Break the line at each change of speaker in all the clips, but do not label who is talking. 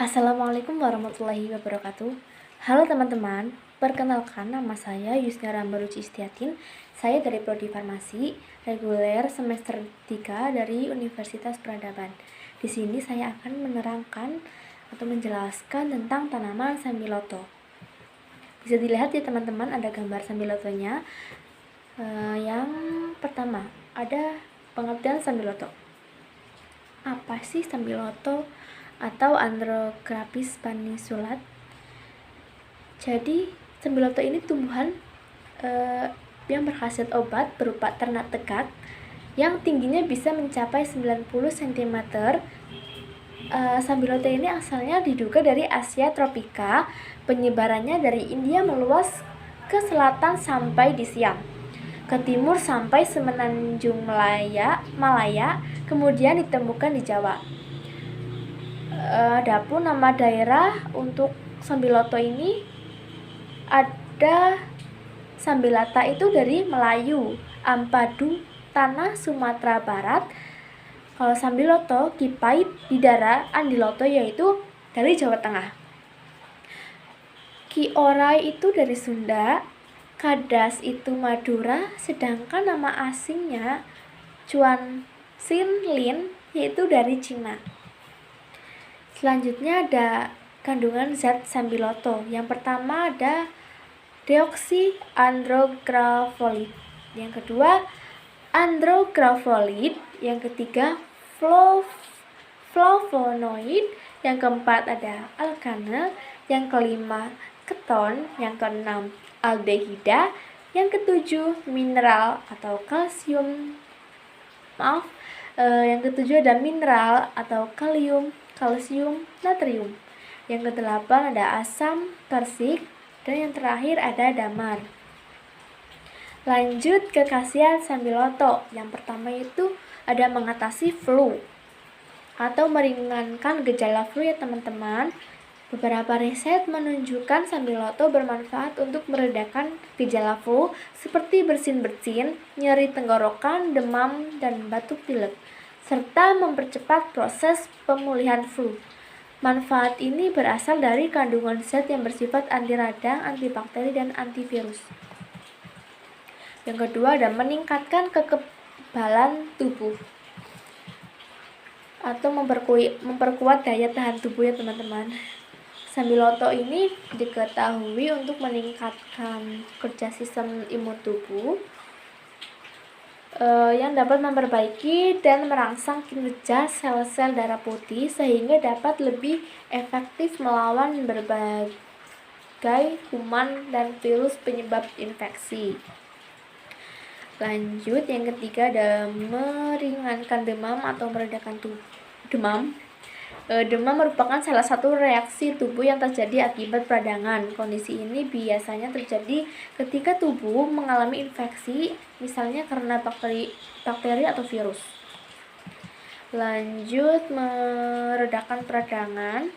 Assalamualaikum warahmatullahi wabarakatuh. Halo teman-teman, perkenalkan nama saya Yusniara Maruci Istiatin. Saya dari Prodi Farmasi, reguler semester 3 dari Universitas Peradaban. Di sini saya akan menerangkan atau menjelaskan tentang tanaman sambiloto. Bisa dilihat ya teman-teman, ada gambar sambilotonya. Yang pertama, ada pengertian sambiloto. Apa sih sambiloto atau Andrographis paniculata? Jadi sambiloto ini tumbuhan yang berkhasiat obat berupa ternak tegak yang tingginya bisa mencapai 90 cm. Sambiloto ini asalnya diduga dari Asia tropika, penyebarannya dari India meluas ke selatan sampai di Siam, ke timur sampai semenanjung Malaya, kemudian ditemukan di Jawa. Adapun nama daerah untuk sambiloto ini ada Sambilata itu dari Melayu, Ampadu tanah Sumatera Barat. Kalau sambiloto, Kipait, Bidara, Andiloto yaitu dari Jawa Tengah. Kiorai itu dari Sunda, Kadas itu Madura, sedangkan nama asingnya Chuan Xin Lin yaitu dari Cina. Selanjutnya ada kandungan zat sambiloto. Yang pertama ada deoksy-andrografolid, yang kedua andrografolid, yang ketiga flavonoid, yang keempat ada alkane, yang kelima keton, yang keenam aldehida, yang ketujuh mineral atau kalsium. Yang ketujuh ada mineral atau kalium, kalsium, natrium. Yang kedelapan ada asam persik, dan yang terakhir ada damar. Lanjut ke khasiat sambiloto. Yang pertama itu ada mengatasi flu atau meringankan gejala flu ya teman-teman. Beberapa riset menunjukkan sambiloto bermanfaat untuk meredakan gejala flu seperti bersin-bersin, nyeri tenggorokan, demam, dan batuk pilek, serta mempercepat proses pemulihan flu. Manfaat ini berasal dari kandungan zat yang bersifat anti radang, antibakteri, dan antivirus. Yang kedua ada meningkatkan kekebalan tubuh atau memperkuat daya tahan tubuh ya teman-teman. Sambiloto ini diketahui untuk meningkatkan kerja sistem imun tubuh yang dapat memperbaiki dan merangsang kinerja sel-sel darah putih sehingga dapat lebih efektif melawan berbagai kuman dan virus penyebab infeksi. Lanjut, yang ketiga ada meringankan demam atau meredakan demam. Demam merupakan salah satu reaksi tubuh yang terjadi akibat peradangan. Kondisi ini biasanya terjadi ketika tubuh mengalami infeksi, misalnya karena bakteri atau virus. Lanjut, meredakan peradangan.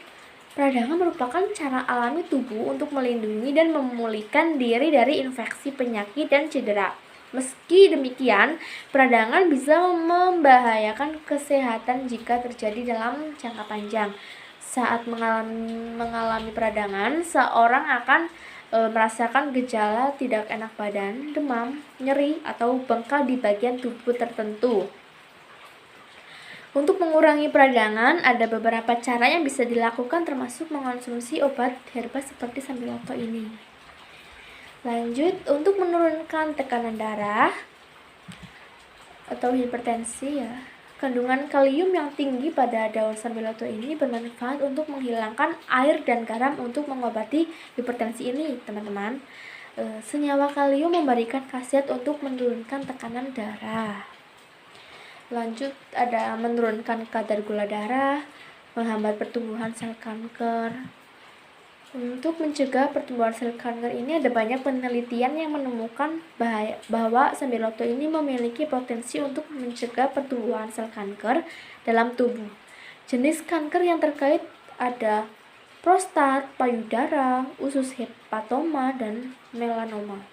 Peradangan merupakan cara alami tubuh untuk melindungi dan memulihkan diri dari infeksi, penyakit, dan cedera. Meski demikian, peradangan bisa membahayakan kesehatan jika terjadi dalam jangka panjang. Saat mengalami peradangan, seorang akan merasakan gejala tidak enak badan, demam, nyeri, atau bengkak di bagian tubuh tertentu. Untuk mengurangi peradangan, ada beberapa cara yang bisa dilakukan termasuk mengonsumsi obat herba seperti sambiloto ini. Lanjut, untuk menurunkan tekanan darah atau hipertensi ya. Kandungan kalium yang tinggi pada daun sambiloto ini bermanfaat untuk menghilangkan air dan garam untuk mengobati hipertensi ini, teman-teman. Senyawa kalium memberikan khasiat untuk menurunkan tekanan darah. Lanjut, ada menurunkan kadar gula darah, menghambat pertumbuhan sel kanker. Untuk mencegah pertumbuhan sel kanker ini ada banyak penelitian yang menemukan bahwa sambiloto ini memiliki potensi untuk mencegah pertumbuhan sel kanker dalam tubuh. Jenis kanker yang terkait ada prostat, payudara, usus hepatoma, dan melanoma.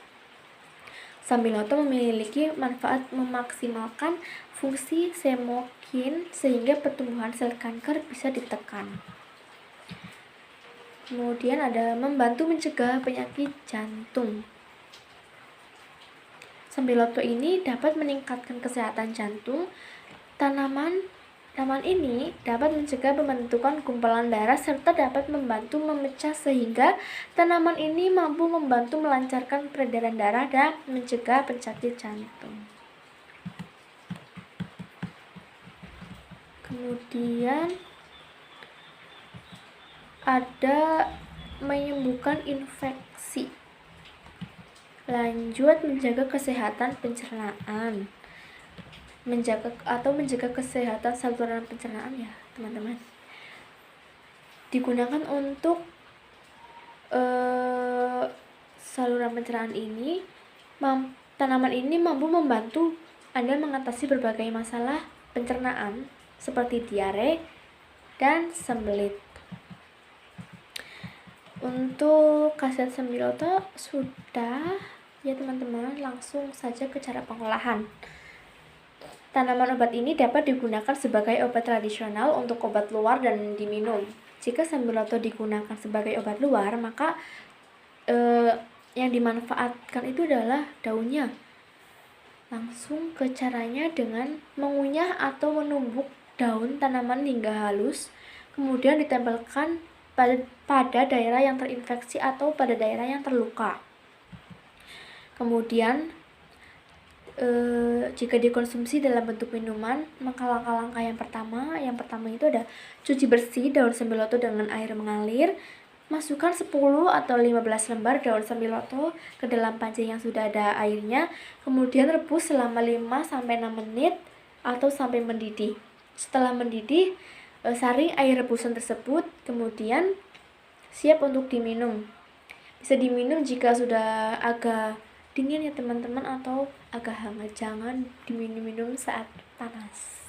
Sambiloto memiliki manfaat memaksimalkan fungsi semokin sehingga pertumbuhan sel kanker bisa ditekan. Kemudian ada membantu mencegah penyakit jantung. Sambiloto ini dapat meningkatkan kesehatan jantung. Tanaman ini dapat mencegah pembentukan gumpalan darah serta dapat membantu memecah sehingga tanaman ini mampu membantu melancarkan peredaran darah dan mencegah penyakit jantung. Kemudian ada menyembuhkan infeksi. Lanjut, menjaga kesehatan pencernaan. Menjaga kesehatan saluran pencernaan ya, teman-teman. Digunakan untuk saluran pencernaan ini, tanaman ini mampu membantu Anda mengatasi berbagai masalah pencernaan seperti diare dan sembelit. Untuk khasiat sambiloto sudah ya teman-teman, langsung saja ke cara pengolahan. Tanaman obat ini dapat digunakan sebagai obat tradisional untuk obat luar dan diminum. Jika sambiloto digunakan sebagai obat luar, maka yang dimanfaatkan itu adalah daunnya. Langsung ke caranya dengan mengunyah atau menumbuk daun tanaman hingga halus, kemudian ditempelkan pada daerah yang terinfeksi atau pada daerah yang terluka. Kemudian jika dikonsumsi dalam bentuk minuman, maka langkah-langkah yang pertama itu ada cuci bersih daun sambiloto dengan air mengalir. Masukkan 10 atau 15 lembar daun sambiloto ke dalam panci yang sudah ada airnya. Kemudian rebus selama 5-6 menit atau sampai mendidih. Setelah mendidih, saring air rebusan tersebut, kemudian siap untuk diminum. Bisa diminum jika sudah agak dingin ya teman-teman, atau agak hangat. Jangan diminum saat panas.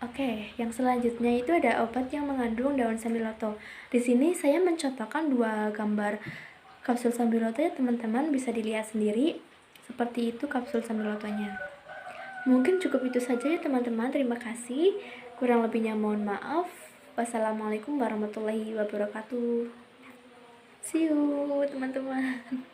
Oke, yang selanjutnya itu ada obat yang mengandung daun sambiloto. Di sini saya mencontohkan 2 gambar kapsul sambiloto ya teman-teman, bisa dilihat sendiri. Seperti itu kapsul sambilotonya. Mungkin cukup itu saja ya teman-teman. Terima kasih. Kurang lebihnya mohon maaf. Wassalamualaikum warahmatullahi wabarakatuh. See you teman-teman.